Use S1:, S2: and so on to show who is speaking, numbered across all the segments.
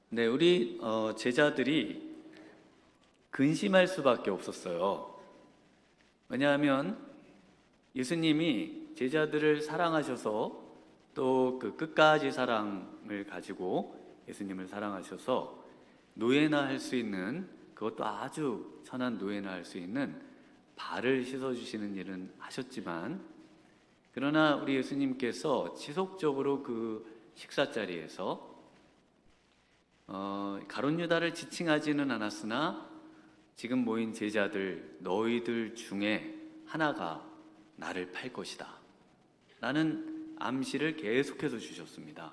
S1: 네, 우리 제자들이 근심할 수밖에 없었어요. 왜냐하면 예수님이 제자들을 사랑하셔서 또 그 끝까지 사랑을 가지고 예수님을 사랑하셔서 노예나 할 수 있는, 그것도 아주 천한 노예나 할 수 있는 발을 씻어주시는 일은 하셨지만, 그러나 우리 예수님께서 지속적으로 그 식사 자리에서 가룟 유다를 지칭하지는 않았으나 지금 모인 제자들, 너희들 중에 하나가 나를 팔 것이다 라는 암시를 계속해서 주셨습니다.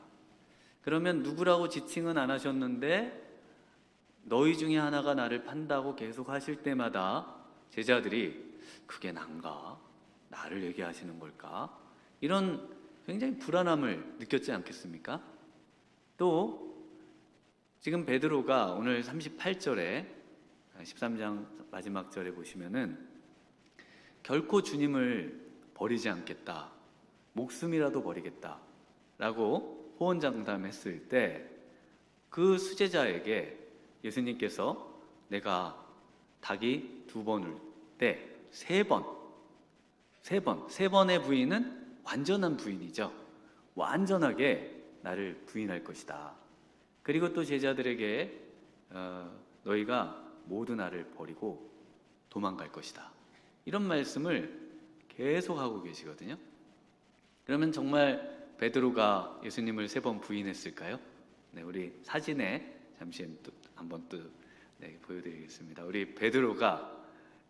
S1: 그러면 누구라고 지칭은 안 하셨는데 너희 중에 하나가 나를 판다고 계속 하실 때마다 제자들이 그게 난가? 나를 얘기하시는 걸까? 이런 굉장히 불안함을 느꼈지 않겠습니까? 또 지금 베드로가 오늘 38절에 13장 마지막 절에 보시면은 결코 주님을 버리지 않겠다, 목숨이라도 버리겠다 라고 호언장담했을 때 그 수제자에게 예수님께서 내가 닭이 2번 울 때 3번, 세 번의 부인은 완전한 부인이죠. 완전하게 나를 부인할 것이다. 그리고 또 제자들에게 너희가 모두 나를 버리고 도망갈 것이다, 이런 말씀을 계속 하고 계시거든요. 그러면 정말 베드로가 예수님을 3번 부인했을까요? 네, 우리 사진에 잠시 한번 보여드리겠습니다. 우리 베드로가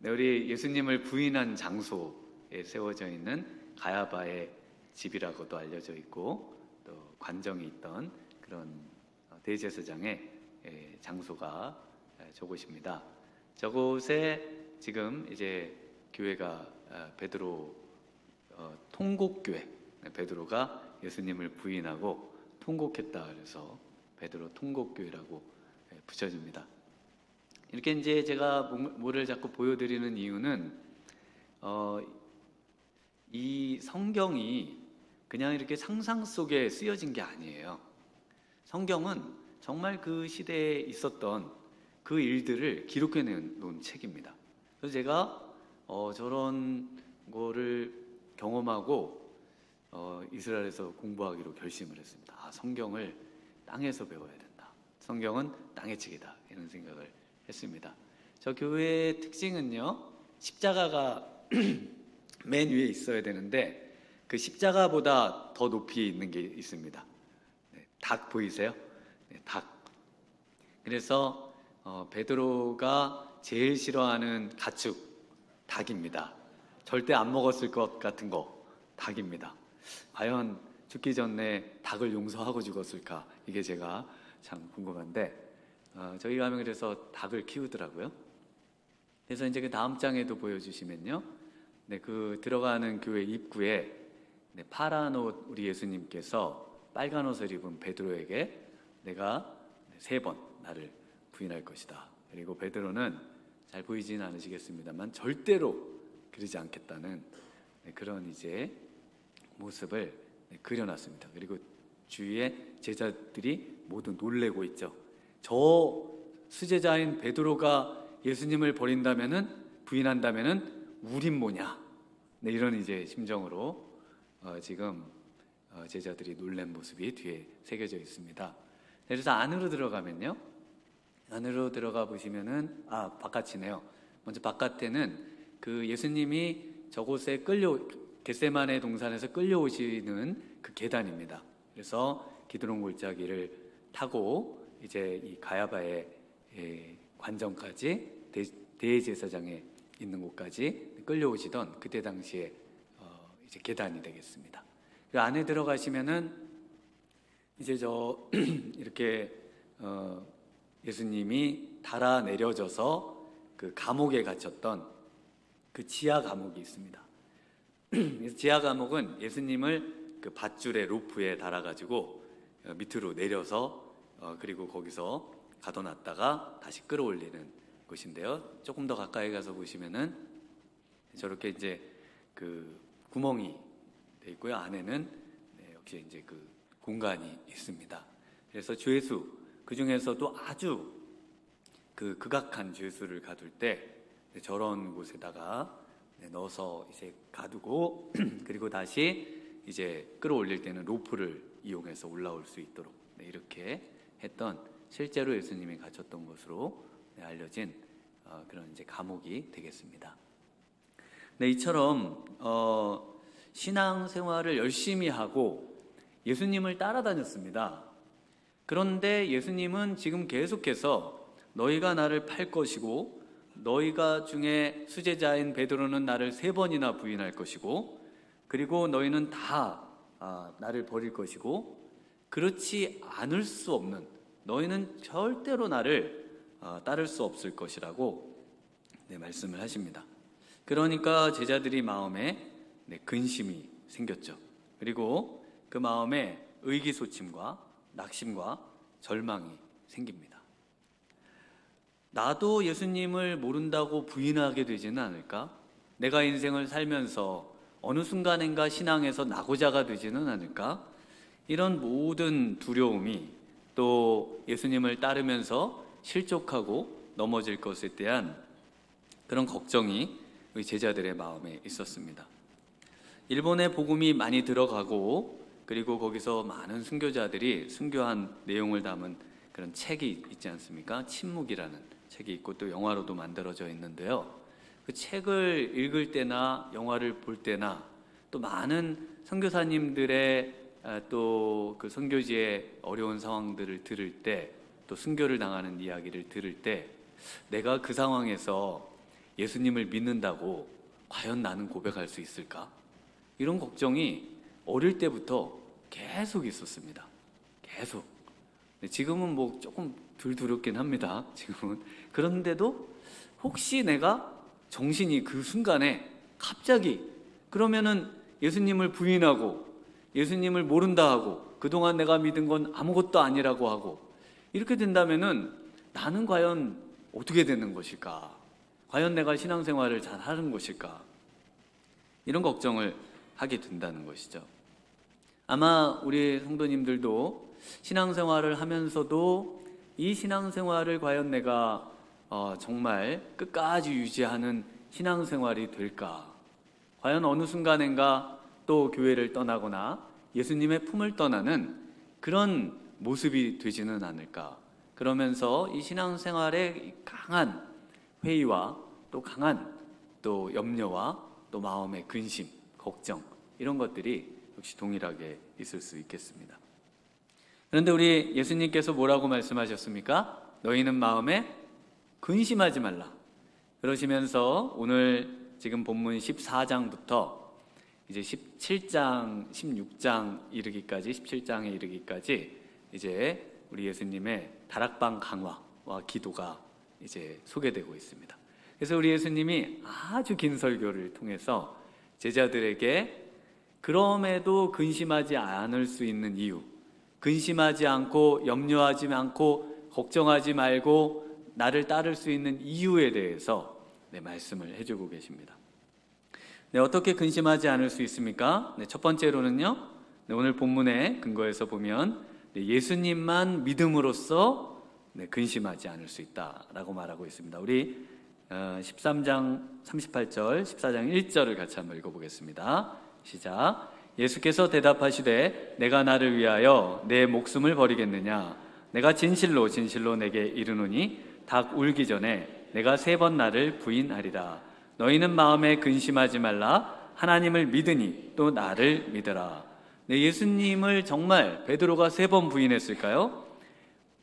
S1: 우리 예수님을 부인한 장소에 세워져 있는 가야바의 집이라고도 알려져 있고 또 관정이 있던 그런 대제사장의 장소가 저곳입니다. 저곳에 지금 이제 교회가 베드로 통곡교회, 베드로가 예수님을 부인하고 통곡했다 그래서 베드로 통곡교회라고 붙여집니다. 이렇게 이제 제가 뭐를 자꾸 보여드리는 이유는 이 성경이 그냥 이렇게 상상 속에 쓰여진 게 아니에요. 성경은 정말 그 시대에 있었던 그 일들을 기록해 놓은 책입니다. 그래서 제가 저런 거를 경험하고 이스라엘에서 공부하기로 결심을 했습니다. 성경을 땅에서 배워야 된다. 성경은 땅의 책이다. 이런 생각을 했습니다. 저 교회의 특징은요, 십자가가 맨 위에 있어야 되는데 그 십자가보다 더 높이 있는 게 있습니다. 닭 보이세요? 닭. 그래서 베드로가 제일 싫어하는 가축, 닭입니다. 절대 안 먹었을 것 같은 거, 닭입니다. 과연 죽기 전에 닭을 용서하고 죽었을까? 이게 제가 참 궁금한데 저희 가면 그래서 닭을 키우더라고요. 그래서 이제 그 다음 장에도 보여주시면요, 그 들어가는 교회 입구에 파란 옷 우리 예수님께서 빨간 옷을 입은 베드로에게 내가 3번 나를 부인할 것이다. 그리고 베드로는 잘 보이지는 않으시겠습니다만 절대로 그러지 않겠다는 그런 이제 모습을 그려놨습니다. 그리고 주위에 제자들이 모두 놀래고 있죠. 저 수제자인 베드로가 예수님을 버린다면은, 부인한다면은 우린 뭐냐? 이런 이제 심정으로 지금 제자들이 놀란 모습이 뒤에 새겨져 있습니다. 그래서 안으로 들어가면요, 안으로 들어가 보시면은 바깥이네요. 먼저 바깥에는 그 예수님이 저곳에 겟세마네 동산에서 끌려오시는 그 계단입니다. 그래서 기드론 골짜기를 타고 이제 이 가야바의 관정까지 대제사장에 있는 곳까지 끌려오시던 그때 당시에 이제 계단이 되겠습니다. 그 안에 들어가시면은 이제 이렇게 예수님이 달아 내려져서 그 감옥에 갇혔던 그 지하 감옥이 있습니다. 지하 감옥은 예수님을 그 밧줄에 로프에 달아가지고 밑으로 내려서 그리고 거기서 가둬놨다가 다시 끌어올리는 곳인데요. 조금 더 가까이 가서 보시면은 저렇게 이제 그 구멍이 돼 있고요. 안에는 역시 이제 그 공간이 있습니다. 그래서 죄수, 그 중에서도 아주 그 극악한 죄수를 가둘 때 저런 곳에다가 넣어서 이제 가두고 그리고 다시 이제 끌어올릴 때는 로프를 이용해서 올라올 수 있도록 이렇게 했던, 실제로 예수님이 갇혔던 것으로 알려진 그런 이제 감옥이 되겠습니다. 네, 이처럼 신앙 생활을 열심히 하고 예수님을 따라다녔습니다. 그런데 예수님은 지금 계속해서 너희가 나를 팔 것이고 너희가 중에 수제자인 베드로는 나를 3번이나 부인할 것이고 그리고 너희는 다 나를 버릴 것이고 그렇지 않을 수 없는, 너희는 절대로 나를 따를 수 없을 것이라고 말씀을 하십니다. 그러니까 제자들이 마음에 근심이 생겼죠. 그리고 그 마음에 의기소침과 낙심과 절망이 생깁니다. 나도 예수님을 모른다고 부인하게 되지는 않을까? 내가 인생을 살면서 어느 순간인가 신앙에서 낙오자가 되지는 않을까? 이런 모든 두려움이, 또 예수님을 따르면서 실족하고 넘어질 것에 대한 그런 걱정이 우리 제자들의 마음에 있었습니다. 일본에 복음이 많이 들어가고 그리고 거기서 많은 순교자들이 순교한 내용을 담은 그런 책이 있지 않습니까? 침묵이라는 책이 있고 또 영화로도 만들어져 있는데요. 그 책을 읽을 때나 영화를 볼 때나 또 많은 선교사님들의 또 그 선교지의 어려운 상황들을 들을 때, 또 순교를 당하는 이야기를 들을 때 내가 그 상황에서 예수님을 믿는다고 과연 나는 고백할 수 있을까? 이런 걱정이 어릴 때부터 계속 있었습니다. 계속. 지금은 뭐 조금 덜 두렵긴 합니다. 지금은. 그런데도 혹시 내가 정신이 그 순간에 갑자기 그러면은 예수님을 부인하고 예수님을 모른다 하고 그동안 내가 믿은 건 아무것도 아니라고 하고 이렇게 된다면은 나는 과연 어떻게 되는 것일까? 과연 내가 신앙생활을 잘 하는 것일까? 이런 걱정을 하게 된다는 것이죠. 아마 우리 성도님들도 신앙생활을 하면서도 이 신앙생활을 과연 내가 정말 끝까지 유지하는 신앙생활이 될까? 과연 어느 순간인가 또 교회를 떠나거나 예수님의 품을 떠나는 그런 모습이 되지는 않을까? 그러면서 이 신앙생활에 강한 회의와 또 강한 또 염려와 또 마음의 근심, 걱정, 이런 것들이 역시 동일하게 있을 수 있겠습니다. 그런데 우리 예수님께서 뭐라고 말씀하셨습니까? 너희는 마음에 근심하지 말라. 그러시면서 오늘 지금 본문 14장부터 이제 17장, 16장 이르기까지, 17장에 이르기까지 이제 우리 예수님의 다락방 강화와 기도가 이제 소개되고 있습니다. 그래서 우리 예수님이 아주 긴 설교를 통해서 제자들에게 그럼에도 근심하지 않을 수 있는 이유, 근심하지 않고 염려하지 않고 걱정하지 말고 나를 따를 수 있는 이유에 대해서 말씀을 해주고 계십니다. 어떻게 근심하지 않을 수 있습니까? 첫 번째로는요, 오늘 본문의 근거에서 보면 예수님만 믿음으로써 근심하지 않을 수 있다라고 말하고 있습니다. 우리 13장 38절, 14장 1절을 같이 한번 읽어보겠습니다. 시작. 예수께서 대답하시되 내가 나를 위하여 내 목숨을 버리겠느냐? 내가 진실로 진실로 내게 이르노니 닭 울기 전에 내가 3번 나를 부인하리라. 너희는 마음에 근심하지 말라. 하나님을 믿으니 또 나를 믿으라. 예수님을 정말 베드로가 3번 부인했을까요?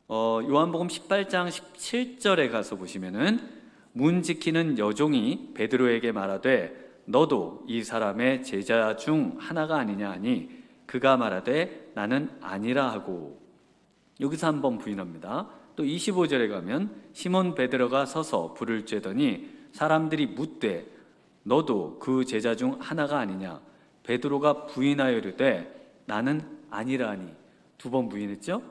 S1: 요한복음 18장 17절에 가서 보시면은 문 지키는 여종이 베드로에게 말하되 너도 이 사람의 제자 중 하나가 아니냐 하니 그가 말하되 나는 아니라 하고, 여기서 한 번 부인합니다. 또 25절에 가면 시몬 베드로가 서서 불을 쬐더니 사람들이 묻되 너도 그 제자 중 하나가 아니냐? 베드로가 부인하여 이르되 나는 아니라 하니 2번 부인했죠?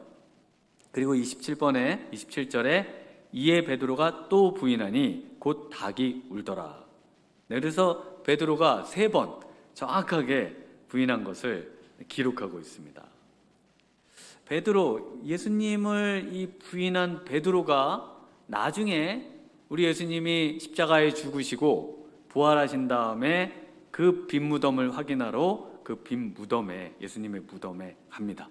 S1: 그리고 27절에 이에 베드로가 또 부인하니 곧 닭이 울더라. 그래서 베드로가 3번 정확하게 부인한 것을 기록하고 있습니다. 베드로, 예수님을 이 부인한 베드로가 나중에 우리 예수님이 십자가에 죽으시고 부활하신 다음에 그 빈 무덤을 확인하러 그 빈 무덤에, 예수님의 무덤에 갑니다.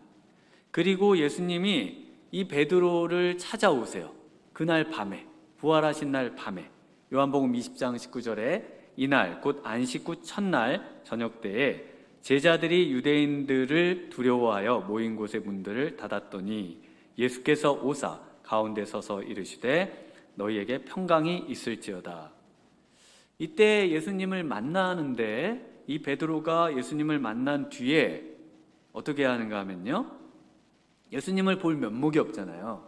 S1: 그리고 예수님이 이 베드로를 찾아오세요. 그날 밤에, 부활하신 날 밤에. 요한복음 20장 19절에 이날 곧 안식 후 첫날 저녁 때에 제자들이 유대인들을 두려워하여 모인 곳의 문들을 닫았더니 예수께서 오사 가운데 서서 이르시되 너희에게 평강이 있을지어다. 이때 예수님을 만나는데 이 베드로가 예수님을 만난 뒤에 어떻게 하는가 하면요, 예수님을 볼 면목이 없잖아요.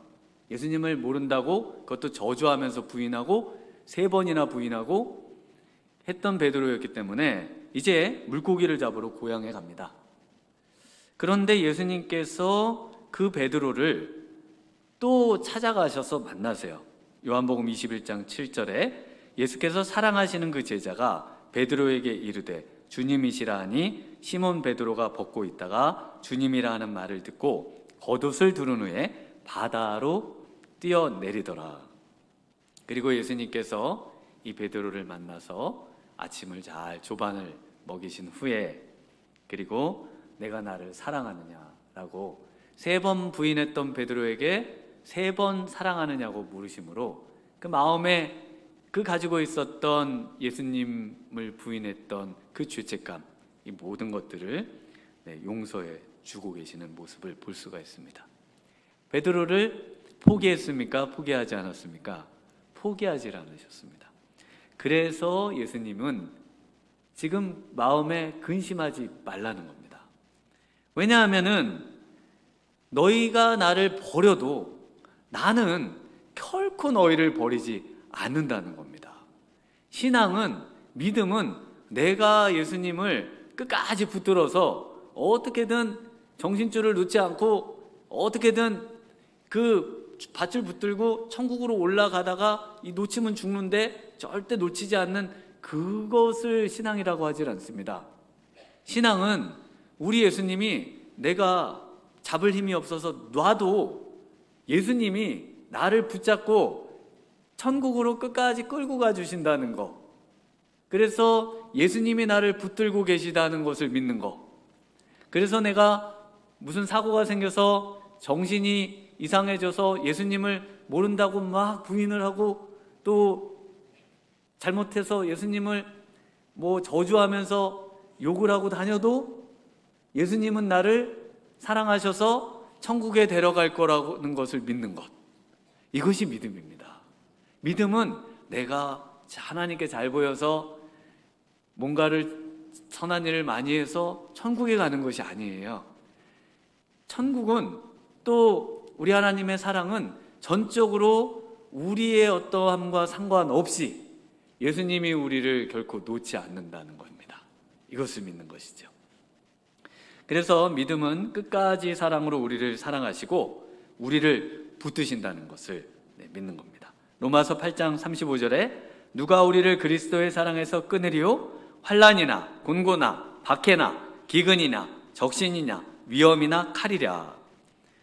S1: 예수님을 모른다고 그것도 저주하면서 부인하고 3번이나 부인하고 했던 베드로였기 때문에 이제 물고기를 잡으러 고향에 갑니다. 그런데 예수님께서 그 베드로를 또 찾아가셔서 만나세요. 요한복음 21장 7절에 예수께서 사랑하시는 그 제자가 베드로에게 이르되 주님이시라 하니 시몬 베드로가 벗고 있다가 주님이라 하는 말을 듣고 겉옷을 두른 후에 바다로 뛰어내리더라. 그리고 예수님께서 이 베드로를 만나서 아침을 잘 조반을 먹이신 후에 그리고 내가 나를 사랑하느냐라고 3번 부인했던 베드로에게 3번 사랑하느냐고 물으심으로 그 마음에 그 가지고 있었던 예수님을 부인했던 그 죄책감, 이 모든 것들을 용서해 주고 계시는 모습을 볼 수가 있습니다. 베드로를 포기했습니까? 포기하지 않았습니까? 포기하지 않으셨습니다. 그래서 예수님은 지금 마음에 근심하지 말라는 겁니다. 왜냐하면은 너희가 나를 버려도 나는 결코 너희를 버리지 않는다는 겁니다. 신앙은, 믿음은 내가 예수님을 끝까지 붙들어서 어떻게든 정신줄을 놓지 않고 어떻게든 그 밧줄 붙들고 천국으로 올라가다가 이 놓치면 죽는데 절대 놓치지 않는 그것을 신앙이라고 하질 않습니다. 신앙은 우리 예수님이 내가 잡을 힘이 없어서 놔도 예수님이 나를 붙잡고 천국으로 끝까지 끌고 가주신다는 거, 그래서 예수님이 나를 붙들고 계시다는 것을 믿는 거, 그래서 내가 무슨 사고가 생겨서 정신이 이상해져서 예수님을 모른다고 막 부인을 하고 또 잘못해서 예수님을 저주하면서 욕을 하고 다녀도 예수님은 나를 사랑하셔서 천국에 데려갈 거라는 것을 믿는 것, 이것이 믿음입니다. 믿음은 내가 하나님께 잘 보여서 뭔가를 선한 일을 많이 해서 천국에 가는 것이 아니에요. 천국은 또 우리 하나님의 사랑은 전적으로 우리의 어떠함과 상관없이 예수님이 우리를 결코 놓지 않는다는 겁니다. 이것을 믿는 것이죠. 그래서 믿음은 끝까지 사랑으로 우리를 사랑하시고 우리를 붙드신다는 것을 믿는 겁니다. 로마서 8장 35절에 누가 우리를 그리스도의 사랑에서 끊으리요? 환난이나 곤고나 박해나 기근이나 적신이나 위험이나 칼이랴.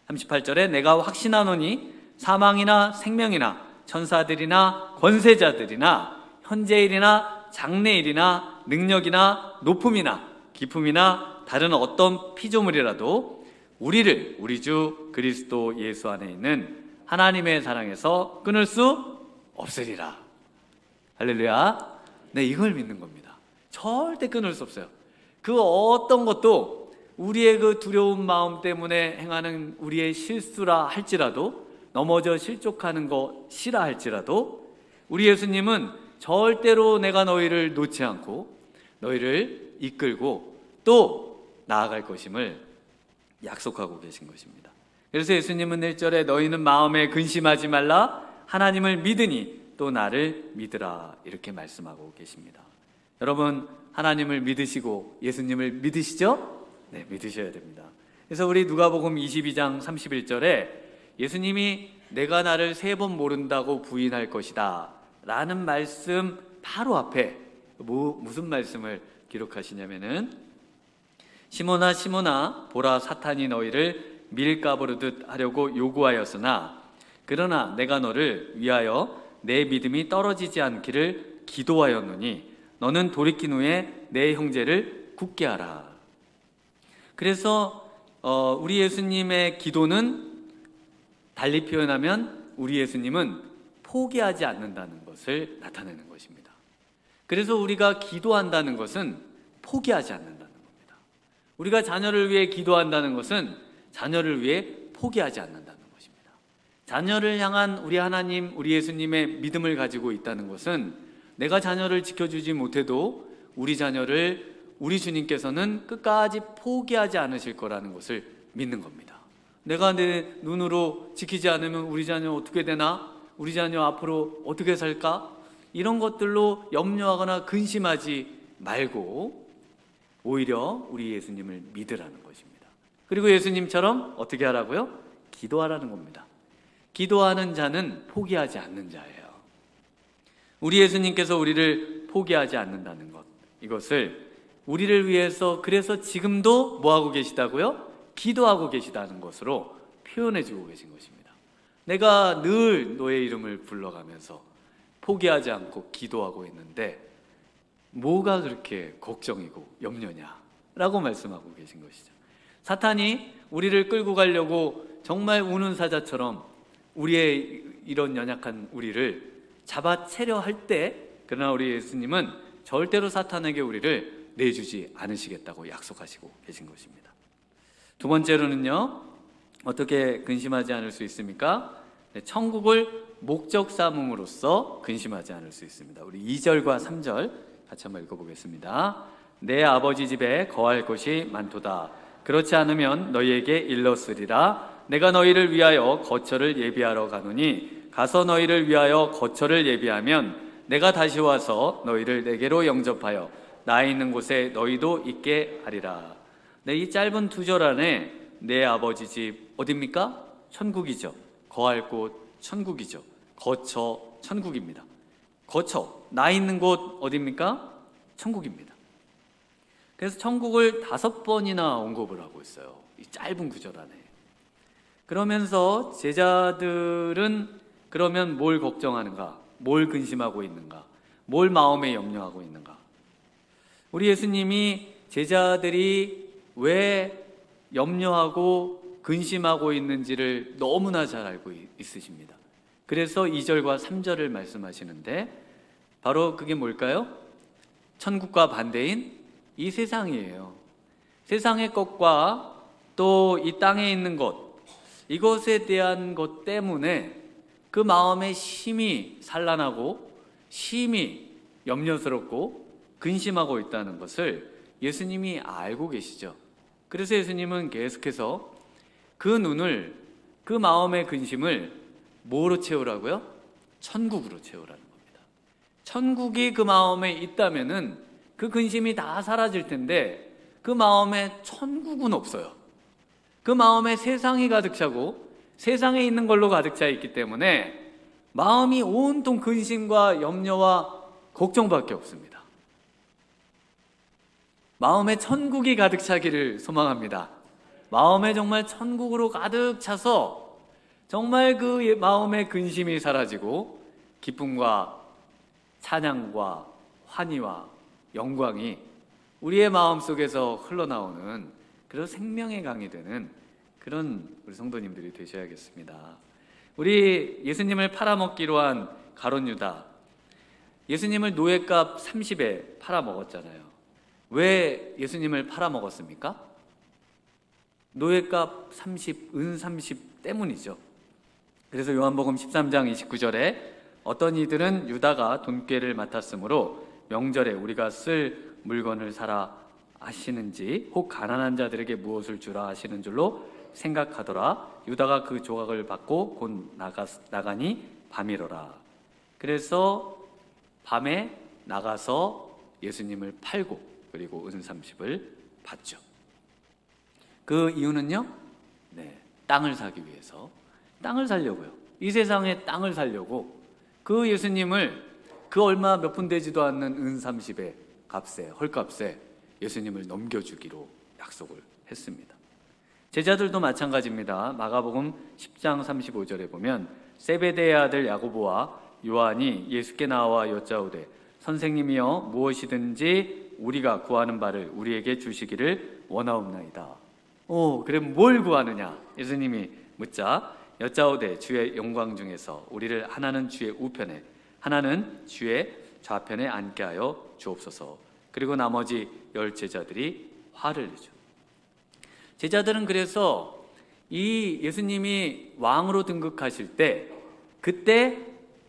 S1: 38절에 내가 확신하노니 사망이나 생명이나 천사들이나 권세자들이나 현재일이나 장래일이나 능력이나 높음이나 깊음이나 다른 어떤 피조물이라도 우리를 우리 주 그리스도 예수 안에 있는 하나님의 사랑에서 끊을 수 없으리라. 할렐루야. 네, 이걸 믿는 겁니다. 절대 끊을 수 없어요. 그 어떤 것도 우리의 그 두려운 마음 때문에 행하는 우리의 실수라 할지라도, 넘어져 실족하는 것이라 할지라도 우리 예수님은 절대로 내가 너희를 놓지 않고 너희를 이끌고 또 나아갈 것임을 약속하고 계신 것입니다. 그래서 예수님은 1절에 너희는 마음에 근심하지 말라, 하나님을 믿으니 또 나를 믿으라, 이렇게 말씀하고 계십니다. 여러분, 하나님을 믿으시고 예수님을 믿으시죠? 네, 믿으셔야 됩니다. 그래서 우리 누가복음 22장 31절에 예수님이 내가 나를 3번 모른다고 부인할 것이다 라는 말씀 바로 앞에 무슨 말씀을 기록하시냐면은 시몬아 시몬아 보라 사탄이 너희를 밀가부르듯 하려고 요구하였으나 그러나 내가 너를 위하여 내 믿음이 떨어지지 않기를 기도하였노니 너는 돌이킨 후에 내 형제를 굳게 하라. 그래서 우리 예수님의 기도는 달리 표현하면 우리 예수님은 포기하지 않는다는 것을 나타내는 것입니다. 그래서 우리가 기도한다는 것은 포기하지 않는다는 겁니다. 우리가 자녀를 위해 기도한다는 것은 자녀를 위해 포기하지 않는다는 것입니다. 자녀를 향한 우리 하나님, 우리 예수님의 믿음을 가지고 있다는 것은 내가 자녀를 지켜주지 못해도 우리 자녀를 우리 주님께서는 끝까지 포기하지 않으실 거라는 것을 믿는 겁니다. 내가 내 눈으로 지키지 않으면 우리 자녀 어떻게 되나? 우리 자녀 앞으로 어떻게 살까? 이런 것들로 염려하거나 근심하지 말고 오히려 우리 예수님을 믿으라는 것입니다. 그리고 예수님처럼 어떻게 하라고요? 기도하라는 겁니다. 기도하는 자는 포기하지 않는 자예요. 우리 예수님께서 우리를 포기하지 않는다는 것, 이것을 우리를 위해서 그래서 지금도 뭐하고 계시다고요? 기도하고 계시다는 것으로 표현해 주고 계신 것입니다. 내가 늘 너의 이름을 불러가면서 포기하지 않고 기도하고 있는데 뭐가 그렇게 걱정이고 염려냐? 라고 말씀하고 계신 것이죠. 사탄이 우리를 끌고 가려고 정말 우는 사자처럼 우리의 이런 연약한 우리를 잡아채려 할 때, 그러나 우리 예수님은 절대로 사탄에게 우리를 내주지 않으시겠다고 약속하시고 계신 것입니다. 두 번째로는요, 어떻게 근심하지 않을 수 있습니까? 천국을 목적 삼음으로써 근심하지 않을 수 있습니다. 우리 2절과 3절 같이 한번 읽어보겠습니다. 내 아버지 집에 거할 곳이 많도다. 그렇지 않으면 너희에게 일렀으리라. 내가 너희를 위하여 거처를 예비하러 가노니 가서 너희를 위하여 거처를 예비하면 내가 다시 와서 너희를 내게로 영접하여 나 있는 곳에 너희도 있게 하리라. 네, 이 짧은 두 절 안에 내 아버지 집 어딥니까? 천국이죠. 거할 곳 천국이죠. 거처 천국입니다. 거처, 나 있는 곳 어딥니까? 천국입니다. 그래서 천국을 5번이나 언급을 하고 있어요. 이 짧은 구절 안에. 그러면서 제자들은 그러면 뭘 걱정하는가? 뭘 근심하고 있는가? 뭘 마음에 염려하고 있는가? 우리 예수님이 제자들이 왜 염려하고 근심하고 있는지를 너무나 잘 알고 있으십니다. 그래서 2절과 3절을 말씀하시는데 바로 그게 뭘까요? 천국과 반대인 이 세상이에요. 세상의 것과 또 이 땅에 있는 것, 이것에 대한 것 때문에 그 마음에 심히 산란하고 심히 염려스럽고 근심하고 있다는 것을 예수님이 알고 계시죠. 그래서 예수님은 계속해서 그 눈을, 그 마음의 근심을 뭐로 채우라고요? 천국으로 채우라는 겁니다. 천국이 그 마음에 있다면은 그 근심이 다 사라질 텐데 그 마음에 천국은 없어요. 그 마음에 세상이 가득 차고 세상에 있는 걸로 가득 차 있기 때문에 마음이 온통 근심과 염려와 걱정밖에 없습니다. 마음에 천국이 가득 차기를 소망합니다. 마음에 정말 천국으로 가득 차서 정말 그 마음의 근심이 사라지고 기쁨과 찬양과 환희와 영광이 우리의 마음속에서 흘러나오는 그런 생명의 강이 되는 그런 우리 성도님들이 되셔야겠습니다. 우리 예수님을 팔아먹기로 한 가룟 유다, 예수님을 노예값 30에 팔아먹었잖아요. 왜 예수님을 팔아먹었습니까? 노예값 30, 은 30 때문이죠. 그래서 요한복음 13장 29절에 어떤 이들은 유다가 돈꾀를 맡았으므로 명절에 우리가 쓸 물건을 사라 하시는지 혹 가난한 자들에게 무엇을 주라 하시는 줄로 생각하더라. 유다가 그 조각을 받고 곧 나가니 밤이로라. 그래서 밤에 나가서 예수님을 팔고 그리고 은 30을 받죠. 그 이유는요, 땅을 사기 위해서, 땅을 살려고요. 이 세상에 땅을 살려고 그 예수님을 그 얼마 몇 푼 되지도 않는 은 30의 값에, 헐값에 예수님을 넘겨주기로 약속을 했습니다. 제자들도 마찬가지입니다. 마가복음 10장 35절에 보면 세베대의 아들 야고보와 요한이 예수께 나와 여짜오되 선생님이여 무엇이든지 우리가 구하는 바를 우리에게 주시기를 원하옵나이다. 그래 뭘 구하느냐? 예수님이 묻자 여짜오되 주의 영광 중에서 우리를 하나는 주의 우편에 하나는 주의 좌편에 앉게 하여 주옵소서. 그리고 나머지 10 제자들이 화를 내죠. 제자들은 그래서 이 예수님이 왕으로 등극하실 때 그때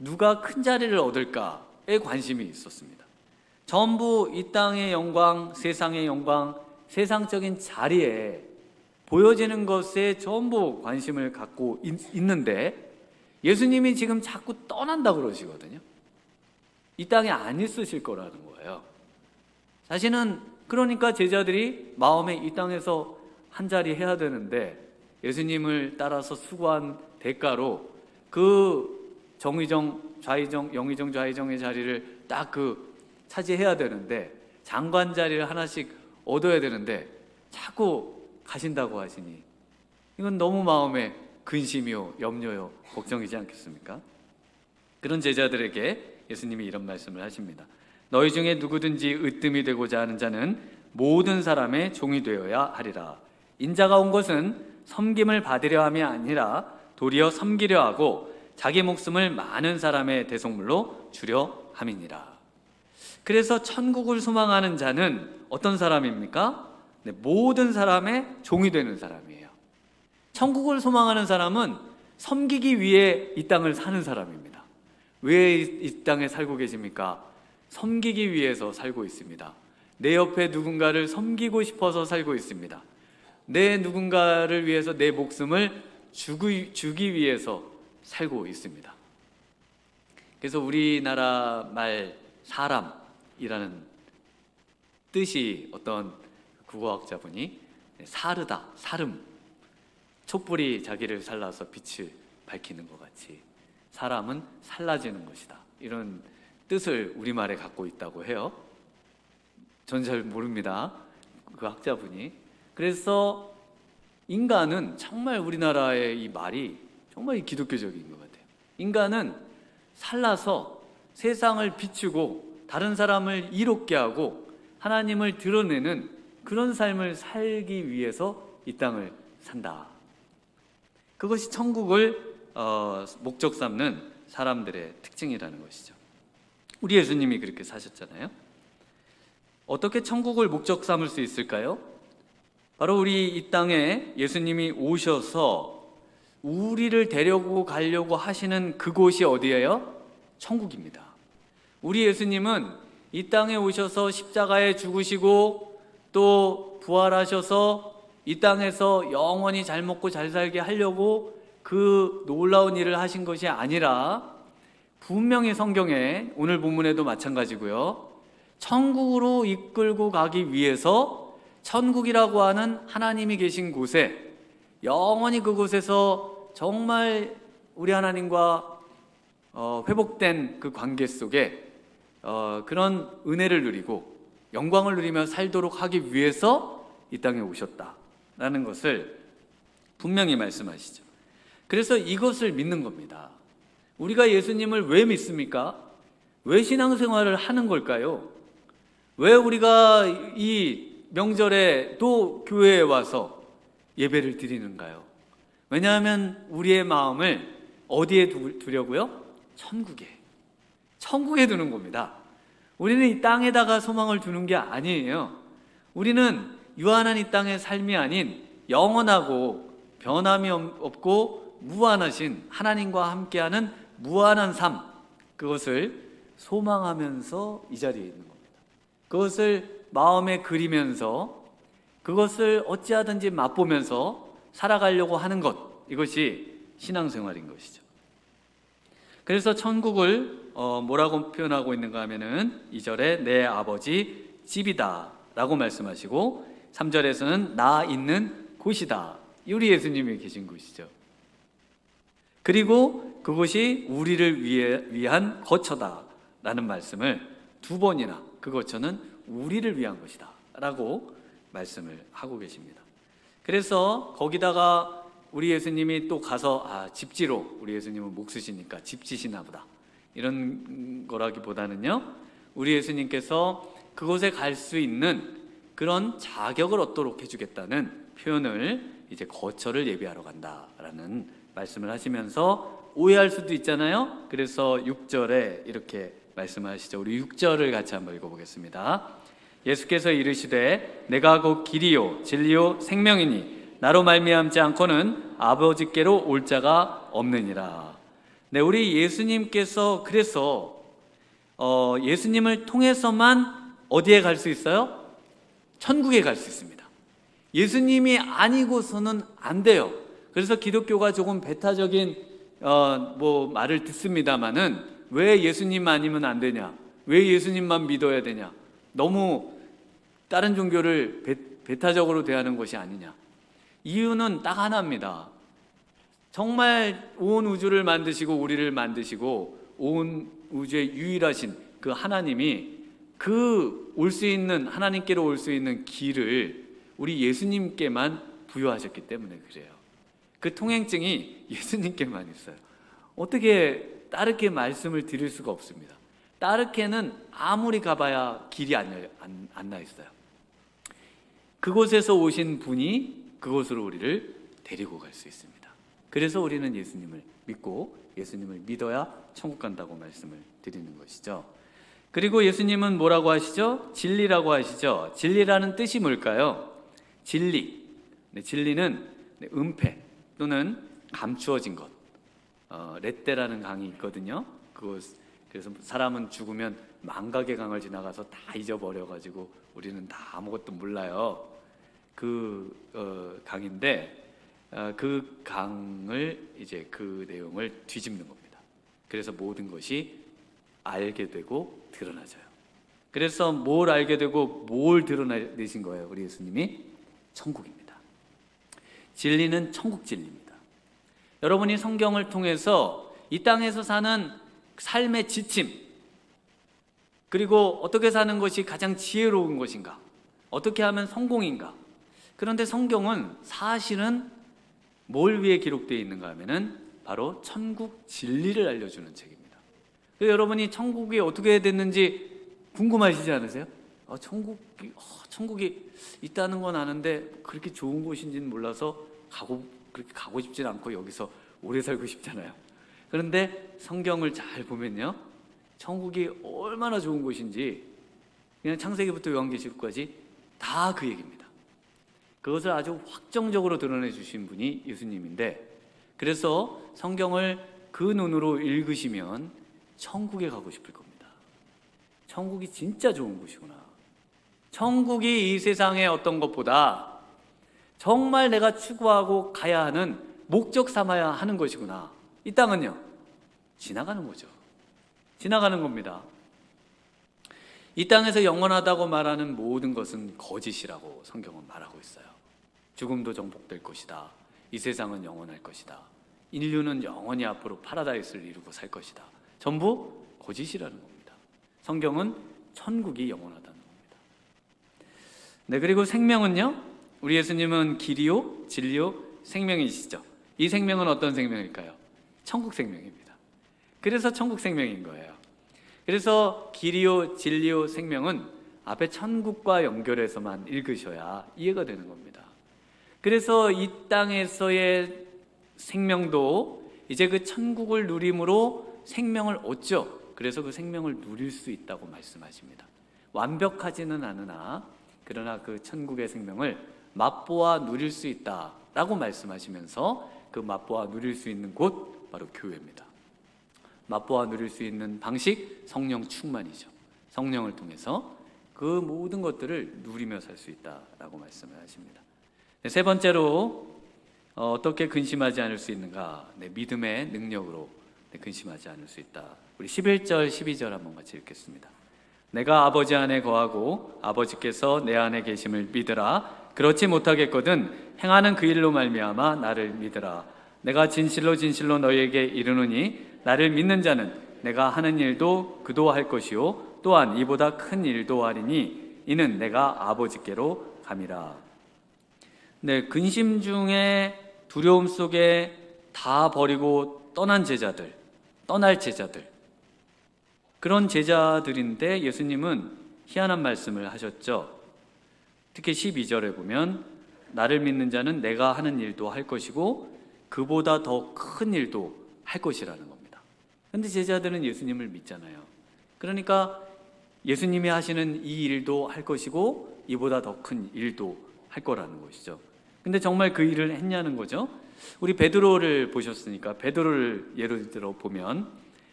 S1: 누가 큰 자리를 얻을까에 관심이 있었습니다. 전부 이 땅의 영광, 세상의 영광, 세상적인 자리에 보여지는 것에 전부 관심을 갖고 있는데 예수님이 지금 자꾸 떠난다 그러시거든요. 이 땅에 안 있으실 거라는 거예요. 사실은 그러니까 제자들이 마음에 이 땅에서 한 자리 해야 되는데 예수님을 따라서 수고한 대가로 그 정의정, 좌의정, 영의정, 좌의정의 자리를 딱 차지해야 되는데 장관 자리를 하나씩 얻어야 되는데 자꾸 가신다고 하시니 이건 너무 마음에 근심이요, 염려요, 걱정이지 않겠습니까? 그런 제자들에게 예수님이 이런 말씀을 하십니다. 너희 중에 누구든지 으뜸이 되고자 하는 자는 모든 사람의 종이 되어야 하리라. 인자가 온 것은 섬김을 받으려 함이 아니라 도리어 섬기려 하고 자기 목숨을 많은 사람의 대속물로 주려 함이니라. 그래서 천국을 소망하는 자는 어떤 사람입니까? 네, 모든 사람의 종이 되는 사람이에요. 천국을 소망하는 사람은 섬기기 위해 이 땅을 사는 사람입니다. 왜 이 땅에 살고 계십니까? 섬기기 위해서 살고 있습니다. 내 옆에 누군가를 섬기고 싶어서 살고 있습니다. 내 누군가를 위해서 내 목숨을 주기 위해서 살고 있습니다. 그래서 우리나라 말 사람이라는 뜻이 어떤 국어학자분이 사르다, 사름, 촛불이 자기를 살라서 빛을 밝히는 것 같이 사람은 살라지는 것이다, 이런 뜻을 우리말에 갖고 있다고 해요. 전 잘 모릅니다, 그 학자분이. 그래서 인간은 정말 우리나라의 이 말이 정말 기독교적인 것 같아요. 인간은 살라서 세상을 비추고 다른 사람을 이롭게 하고 하나님을 드러내는 그런 삶을 살기 위해서 이 땅을 산다. 그것이 천국을 목적 삼는 사람들의 특징이라는 것이죠. 우리 예수님이 그렇게 사셨잖아요. 어떻게 천국을 목적 삼을 수 있을까요? 바로 우리 이 땅에 예수님이 오셔서 우리를 데려고 가려고 하시는 그곳이 어디예요? 천국입니다. 우리 예수님은 이 땅에 오셔서 십자가에 죽으시고 또 부활하셔서 이 땅에서 영원히 잘 먹고 잘 살게 하려고 그 놀라운 일을 하신 것이 아니라 분명히 성경에 오늘 본문에도 마찬가지고요, 천국으로 이끌고 가기 위해서 천국이라고 하는 하나님이 계신 곳에 영원히 그곳에서 정말 우리 하나님과 회복된 그 관계 속에 그런 은혜를 누리고 영광을 누리며 살도록 하기 위해서 이 땅에 오셨다라는 것을 분명히 말씀하시죠. 그래서 이것을 믿는 겁니다. 우리가 예수님을 왜 믿습니까? 왜 신앙생활을 하는 걸까요? 왜 우리가 이 명절에 또 교회에 와서 예배를 드리는가요? 왜냐하면 우리의 마음을 어디에 두려고요? 천국에 두는 겁니다. 우리는 이 땅에다가 소망을 두는 게 아니에요. 우리는 유한한 이 땅의 삶이 아닌 영원하고 변함이 없고 무한하신 하나님과 함께하는 무한한 삶, 그것을 소망하면서 이 자리에 있는 겁니다. 그것을 마음에 그리면서 그것을 어찌하든지 맛보면서 살아가려고 하는 것, 이것이 신앙생활인 것이죠. 그래서 천국을 뭐라고 표현하고 있는가 하면은 2절에 내 아버지 집이다 라고 말씀하시고 3절에서는 나 있는 곳이다, 우리 예수님이 계신 곳이죠. 그리고 그곳이 우리를 위한 거처다 라는 말씀을 2번이나 그 거처는 우리를 위한 것이다 라고 말씀을 하고 계십니다. 그래서 거기다가 우리 예수님이 또 가서 집지로, 우리 예수님은 목 쓰시니까 집지시나 보다, 이런 거라기보다는요, 우리 예수님께서 그곳에 갈 수 있는 그런 자격을 얻도록 해주겠다는 표현을, 이제 거처를 예비하러 간다라는 말씀을 하시면서 오해할 수도 있잖아요. 그래서 6절에 이렇게 말씀하시죠. 우리 6절을 같이 한번 읽어보겠습니다. 예수께서 이르시되 내가 곧 길이요 진리요 생명이니 나로 말미암지 않고는 아버지께로 올 자가 없느니라. 네, 우리 예수님께서 그래서 예수님을 통해서만 어디에 갈 수 있어요? 천국에 갈 수 있습니다. 예수님이 아니고서는 안 돼요. 그래서 기독교가 조금 배타적인 말을 듣습니다마는, 왜 예수님 아니면 안 되냐? 왜 예수님만 믿어야 되냐? 너무 다른 종교를 배타적으로 대하는 것이 아니냐? 이유는 딱 하나입니다. 정말 온 우주를 만드시고 우리를 만드시고 온 우주의 유일하신 그 하나님이 올 수 있는, 하나님께로 올 수 있는 길을 우리 예수님께만 부여하셨기 때문에 그래요. 그 통행증이 예수님께만 있어요. 어떻게 다르게 말씀을 드릴 수가 없습니다. 다르게는 아무리 가봐야 길이 안 나 있어요. 그곳에서 오신 분이 그곳으로 우리를 데리고 갈 수 있습니다. 그래서 우리는 예수님을 믿고 예수님을 믿어야 천국 간다고 말씀을 드리는 것이죠. 그리고 예수님은 뭐라고 하시죠? 진리라고 하시죠. 진리라는 뜻이 뭘까요? 진리. 네, 진리는 은폐 또는 감추어진 것. 렛대라는 강이 있거든요. 그래서 사람은 죽으면 망각의 강을 지나가서 다 잊어버려가지고 우리는 다 아무것도 몰라요. 강인데 그 강을, 이제 그 내용을 뒤집는 겁니다. 그래서 모든 것이 알게 되고 드러나져요. 그래서 뭘 알게 되고 뭘 드러내신 거예요? 우리 예수님이 천국입니다. 진리는 천국 진리입니다. 여러분이 성경을 통해서 이 땅에서 사는 삶의 지침, 그리고 어떻게 사는 것이 가장 지혜로운 것인가, 어떻게 하면 성공인가. 그런데 성경은 사실은 뭘 위해 기록되어 있는가 하면은 바로 천국 진리를 알려주는 책입니다. 여러분이 천국이 어떻게 됐는지 궁금하시지 않으세요? 천국이 있다는 건 아는데 그렇게 좋은 곳인지는 몰라서 그렇게 가고 싶진 않고 여기서 오래 살고 싶잖아요. 그런데 성경을 잘 보면요, 천국이 얼마나 좋은 곳인지 그냥 창세기부터 요한계시록까지 다 그 얘기입니다. 그것을 아주 확정적으로 드러내 주신 분이 예수님인데, 그래서 성경을 그 눈으로 읽으시면 천국에 가고 싶을 겁니다. 천국이 진짜 좋은 곳이구나. 천국이 이 세상의 어떤 것보다 정말 내가 추구하고 가야 하는, 목적 삼아야 하는 것이구나. 이 땅은요, 지나가는 거죠. 지나가는 겁니다. 이 땅에서 영원하다고 말하는 모든 것은 거짓이라고 성경은 말하고 있어요. 죽음도 정복될 것이다. 이 세상은 영원할 것이다. 인류는 영원히 앞으로 파라다이스를 이루고 살 것이다. 전부 거짓이라는 겁니다. 성경은 천국이 영원하다는 겁니다. 네, 그리고 생명은요, 우리 예수님은 길이요 진리요 생명이시죠. 이 생명은 어떤 생명일까요? 천국 생명입니다. 그래서 천국 생명인 거예요. 그래서 길이요 진리요 생명은 앞에 천국과 연결해서만 읽으셔야 이해가 되는 겁니다. 그래서 이 땅에서의 생명도 이제 그 천국을 누림으로 생명을 얻죠. 그래서 그 생명을 누릴 수 있다고 말씀하십니다. 완벽하지는 않으나 그러나 그 천국의 생명을 맛보아 누릴 수 있다라고 말씀하시면서 그 맛보아 누릴 수 있는 곳 바로 교회입니다. 맛보아 누릴 수 있는 방식, 성령 충만이죠. 성령을 통해서 그 모든 것들을 누리며 살 수 있다라고 말씀을 하십니다. 세 번째로 어떻게 근심하지 않을 수 있는가? 믿음의 능력으로 근심하지 않을 수 있다. 우리 11절, 12절 한번 같이 읽겠습니다. 내가 아버지 안에 거하고 아버지께서 내 안에 계심을 믿으라. 그렇지 못하겠거든 행하는 그 일로 말미암아 나를 믿으라. 내가 진실로 진실로 너희에게 이르노니 나를 믿는 자는 내가 하는 일도 그도 할 것이요 또한 이보다 큰 일도 하리니 이는 내가 아버지께로 감이라. 네, 근심 중에 두려움 속에 다 버리고 떠난 제자들, 떠날 제자들, 그런 제자들인데 예수님은 희한한 말씀을 하셨죠. 특히 12절에 보면 나를 믿는 자는 내가 하는 일도 할 것이고 그보다 더 큰 일도 할 것이라는 겁니다. 그런데 제자들은 예수님을 믿잖아요. 그러니까 예수님이 하시는 이 일도 할 것이고 이보다 더 큰 일도 할 거라는 것이죠. 근데 정말 그 일을 했냐는 거죠. 우리 베드로를 보셨으니까 베드로를 예를 들어 보면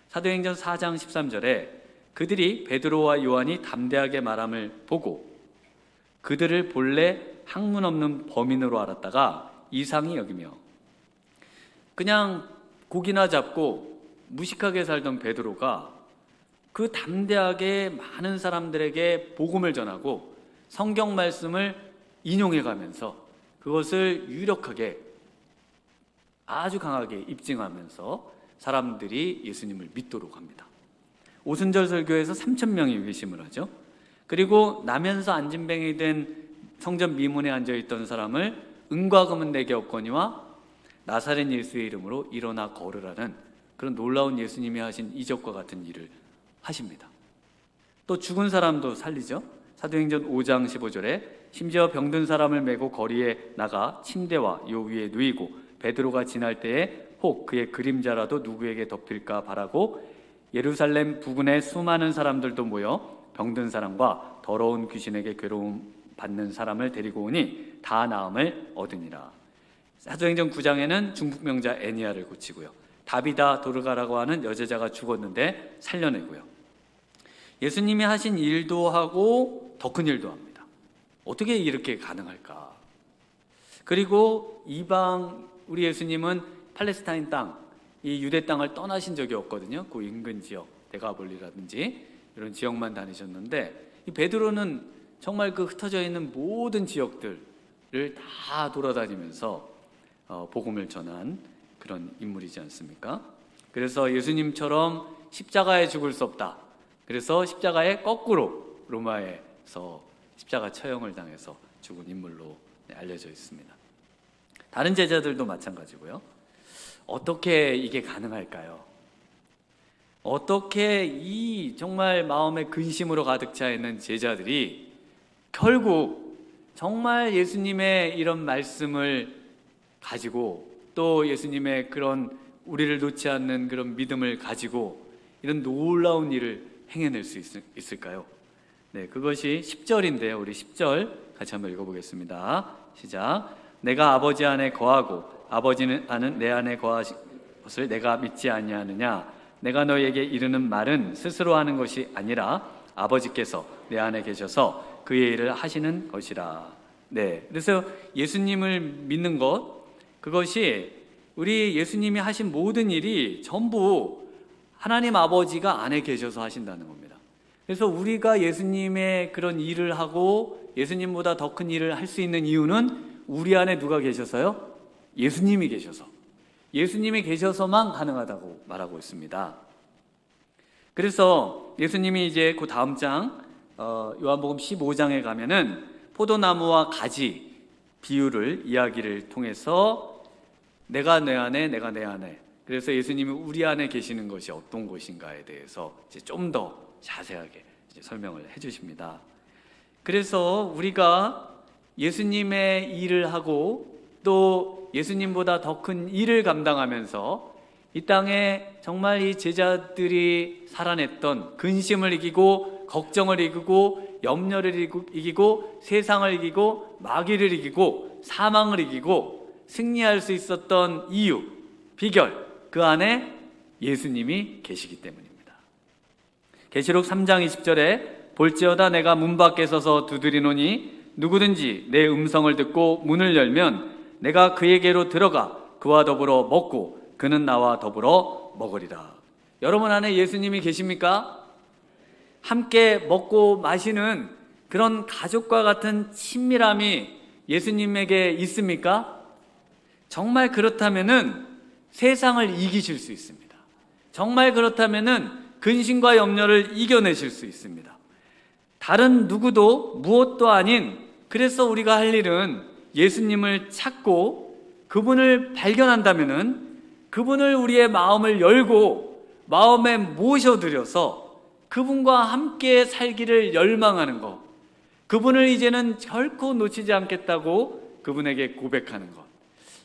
S1: 사도행전 4장 13절에 그들이 베드로와 요한이 담대하게 말함을 보고 그들을 본래 학문 없는 범인으로 알았다가 이상히 여기며, 그냥 고기나 잡고 무식하게 살던 베드로가 그 담대하게 많은 사람들에게 복음을 전하고 성경 말씀을 인용해 가면서 그것을 유력하게 아주 강하게 입증하면서 사람들이 예수님을 믿도록 합니다. 오순절 설교에서 3,000명이 회심을 하죠. 그리고 나면서 안진뱅이 된 성전 미문에 앉아있던 사람을 은과 금은 내게 없거니와 나사렛 예수의 이름으로 일어나 걸으라는 그런 놀라운 예수님이 하신 이적과 같은 일을 하십니다. 또 죽은 사람도 살리죠. 사도행전 5장 15절에 심지어 병든 사람을 메고 거리에 나가 침대와 요 위에 누이고 베드로가 지날 때에 혹 그의 그림자라도 누구에게 덮일까 바라고 예루살렘 부근에 수많은 사람들도 모여 병든 사람과 더러운 귀신에게 괴로움 받는 사람을 데리고 오니 다 나음을 얻으니라. 사도행전 9장에는 중풍병자 애니아를 고치고요. 다비다 도르가라고 하는 여제자가 죽었는데 살려내고요. 예수님이 하신 일도 하고 더 큰 일도 합니다. 어떻게 이렇게 가능할까? 그리고 이방, 우리 예수님은 팔레스타인 땅, 이 유대 땅을 떠나신 적이 없거든요. 그 인근 지역, 데가볼리라든지 이런 지역만 다니셨는데 이 베드로는 정말 그 흩어져 있는 모든 지역들을 다 돌아다니면서 복음을 전한 그런 인물이지 않습니까? 그래서 예수님처럼 십자가에 죽을 수 없다. 그래서 십자가에 거꾸로 로마에서 십자가 처형을 당해서 죽은 인물로 알려져 있습니다. 다른 제자들도 마찬가지고요. 어떻게 이게 가능할까요? 어떻게 이 정말 마음에 근심으로 가득 차 있는 제자들이 결국 정말 예수님의 이런 말씀을 가지고 또 예수님의 그런 우리를 놓지 않는 그런 믿음을 가지고 이런 놀라운 일을 행해낼 수 있을까요? 네, 그것이 10절인데요. 우리 10절 같이 한번 읽어보겠습니다. 시작. 내가 아버지 안에 거하고 아버지는 아는 내 안에 거하신 것을 내가 믿지 아니하느냐? 내가 너희에게 이르는 말은 스스로 하는 것이 아니라 아버지께서 내 안에 계셔서 그의 일을 하시는 것이라. 네, 그래서 예수님을 믿는 것, 그것이 우리 예수님이 하신 모든 일이 전부 하나님 아버지가 안에 계셔서 하신다는 겁니다. 그래서 우리가 예수님의 그런 일을 하고 예수님보다 더 큰 일을 할 수 있는 이유는 우리 안에 누가 계셔서요? 예수님이 계셔서. 예수님이 계셔서만 가능하다고 말하고 있습니다. 그래서 예수님이 이제 그 다음 장 요한복음 15장에 가면은 포도나무와 가지 비유를 이야기를 통해서 내가 내 안에 내가 내 안에, 그래서 예수님이 우리 안에 계시는 것이 어떤 것인가에 대해서 이제 좀 더 자세하게 이제 설명을 해주십니다. 그래서 우리가 예수님의 일을 하고 또 예수님보다 더 큰 일을 감당하면서 이 땅에 정말 이 제자들이 살아냈던 근심을 이기고 걱정을 이기고 염려를 이기고 세상을 이기고 마귀를 이기고 사망을 이기고 승리할 수 있었던 이유, 비결, 그 안에 예수님이 계시기 때문입니다. 계시록 3장 20절에 볼지어다 내가 문 밖에 서서 두드리노니 누구든지 내 음성을 듣고 문을 열면 내가 그에게로 들어가 그와 더불어 먹고 그는 나와 더불어 먹으리라. 여러분 안에 예수님이 계십니까? 함께 먹고 마시는 그런 가족과 같은 친밀함이 예수님에게 있습니까? 정말 그렇다면은 세상을 이기실 수 있습니다. 정말 그렇다면은 근심과 염려를 이겨내실 수 있습니다. 다른 누구도 무엇도 아닌, 그래서 우리가 할 일은 예수님을 찾고 그분을 발견한다면은 그분을 우리의 마음을 열고 마음에 모셔들여서 그분과 함께 살기를 열망하는 것, 그분을 이제는 결코 놓치지 않겠다고 그분에게 고백하는 것,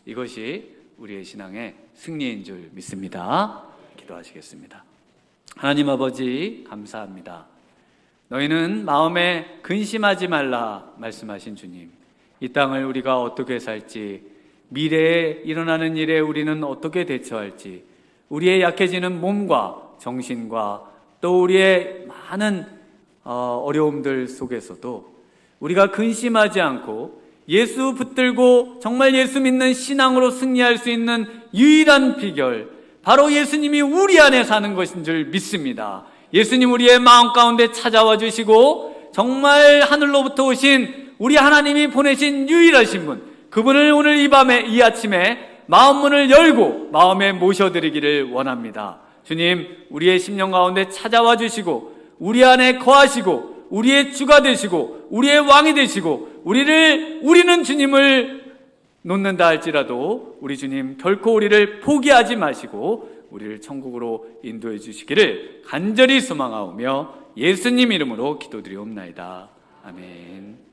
S1: 이것이 우리의 신앙의 승리인 줄 믿습니다. 기도하시겠습니다. 하나님 아버지, 감사합니다. 너희는 마음에 근심하지 말라 말씀하신 주님, 이 땅을 우리가 어떻게 살지, 미래에 일어나는 일에 우리는 어떻게 대처할지, 우리의 약해지는 몸과 정신과 또 우리의 많은 어려움들 속에서도 우리가 근심하지 않고 예수 붙들고 정말 예수 믿는 신앙으로 승리할 수 있는 유일한 비결, 바로 예수님이 우리 안에 사는 것인 줄 믿습니다. 예수님 우리의 마음 가운데 찾아와 주시고 정말 하늘로부터 오신 우리 하나님이 보내신 유일하신 분, 그분을 오늘 이 밤에, 이 아침에 마음 문을 열고 마음에 모셔드리기를 원합니다. 주님, 우리의 심령 가운데 찾아와 주시고 우리 안에 거하시고 우리의 주가 되시고 우리의 왕이 되시고 우리는 주님을 놓는다 할지라도 우리 주님 결코 우리를 포기하지 마시고 우리를 천국으로 인도해 주시기를 간절히 소망하오며 예수님 이름으로 기도드리옵나이다. 아멘.